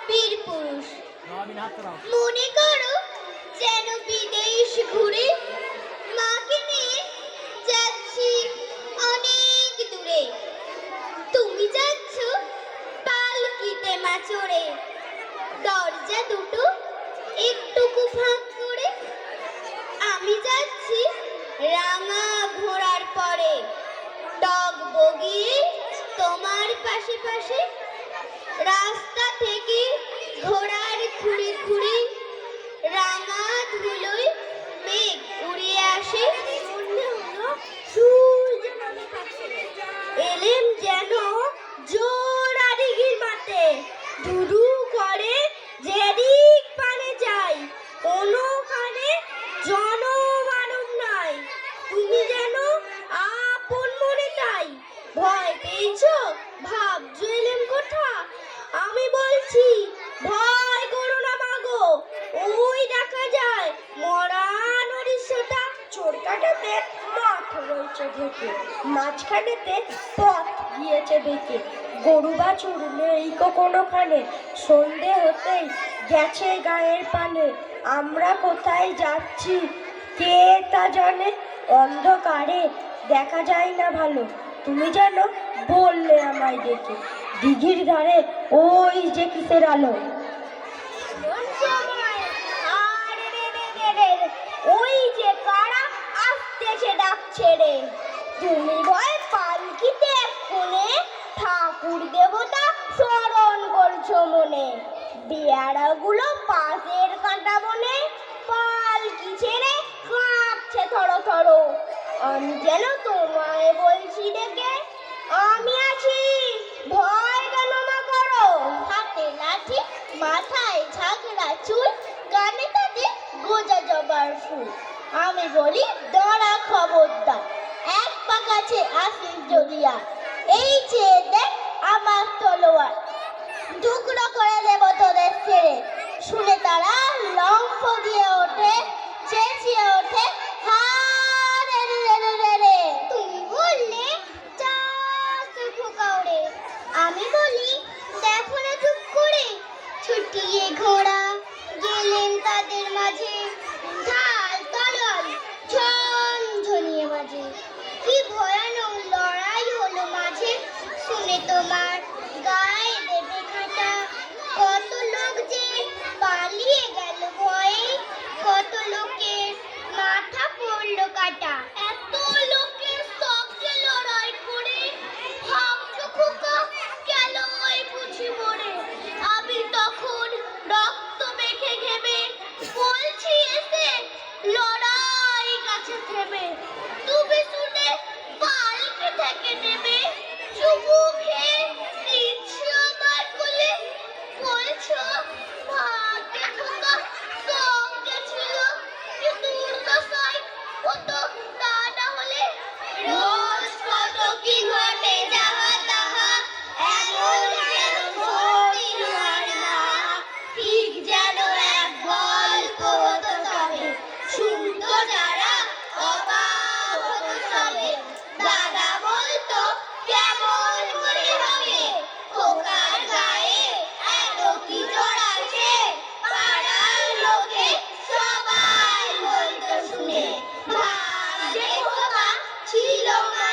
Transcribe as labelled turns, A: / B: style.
A: বীর পুরুষ। মনে করো যেন বিদেশ ঘুরে মাকে নিয়ে যাচ্ছি অনেক দূরে। তুমি যাচ্ছ পালকিতে মা চড়ে, দরজা দুটো একটুকু ফাঁক করে। আমি যাচ্ছি রাঙা ঘোড়ার পরে, ডগ বগিয়ে তোমার পাশে পাশে। রাস্তা থেকে ঘোড়ার খুঁড়ি খুঁড়ি রাঙা ধুলোয় মেঘ উড়িয়ে আসে। এলেম যেন জোড়া দিঘির মাঠে, ধুধু করে যেদিক পানে যাই, কোনোখানে জনমানব নাই। তুমি যেন আপন মনে তাই, ভয় পেয়েছো ভাবছো এলেম কোথা? আমি বলছি ভয় করো না মাগো, ওই দেখা যায় মরা নরিশটা। চোর কাটাতে মাঠ রয়েছে ঢেকে, মাঝখানেতে পথ গিয়েছে বেঁকে। গরু বাছুর নেই কোনোখানে, সন্ধে হতেই গেছে গায়ের পানে। আমরা কোথায় যাচ্ছি কে তা জানে, অন্ধকারে দেখা যায় না ভালো। তুমি যেন বললে আমায় ডেকে, দিঘির ধারে ওই যে কিসের আলো। ওই যে কারা আসতেছে ডাক ছেড়ে, তুমি ভয় পালকিতে কোণে ঠাকুর দেবতা স্মরণ করছো মনে। বেয়ারাগুলো পাশের কাঁটা বনে পালকি ছেড়ে কাঁপছে থরো থরো। আমি যেন তোমায় বলছি ডেকে, আমি আছি ভয় কেন মা করো। হাতে লাঠি মাথায় ঝাঁকড়া চুল, কানে তাদের গোজা জবার ফুল। আমি বলি দাঁড়া খবরদার, এক পা কাছে আসিস জড়িয়া, এই চেয়ে দেখ আমার তলোয়ার, টুকরো করে দেব তোদের ছেড়ে। শুনে তারা লম্ফ দিয়ে ওঠে, চেঁচিয়ে ওঠে হা রে রে রে রে রে। তুমি বললে চাষ খোকা ওরে, আমি বলি দেখো না চুপ করে। ছুটিয়ে ঘোড়া গেলেন তাদের মাঝে, ঢাল তলোয়ার ঝনঝনিয়ে বাজে। কি ভয়ানক লড়াই হলো মাঝে, শুনে তোমার গায়ে দেবে কাঁটা। কত লোক যে পালিয়ে গেল ভয়ে, কত লোকের মাথা পড়লো কাটা। এত লোকের সঙ্গে লড়াই করে ভাবছো খোকা গেল ওই বুঝি মরে। আমি তখন রক্ত মেখে ঘেমে বলছি এসে লড়াই কাছে থেমে। তুমি শুনে পালকি থেকে নেমে চুমু খেয়ে নিচ্ছ আমার কোলে, বলছো ভাগ্যে খোকা সঙ্গে ছিল, কিন্তু দুর্দশায় হতো তা না হলে। রোজ কত কি ঘটে যাহা তাহা, এমন যেন সত্যি হয় না। ঠিক যেন এক গল্প হতো তবে, শুনতো যারা অবাক হতো সবে। দাদা বলতো কেমন করে হবে, খোকার গায়ে এত কি জোর আছে, পাড়ার লোকে সবাই বলতো শুনে। ভাগ্যে খোকা ছিল মা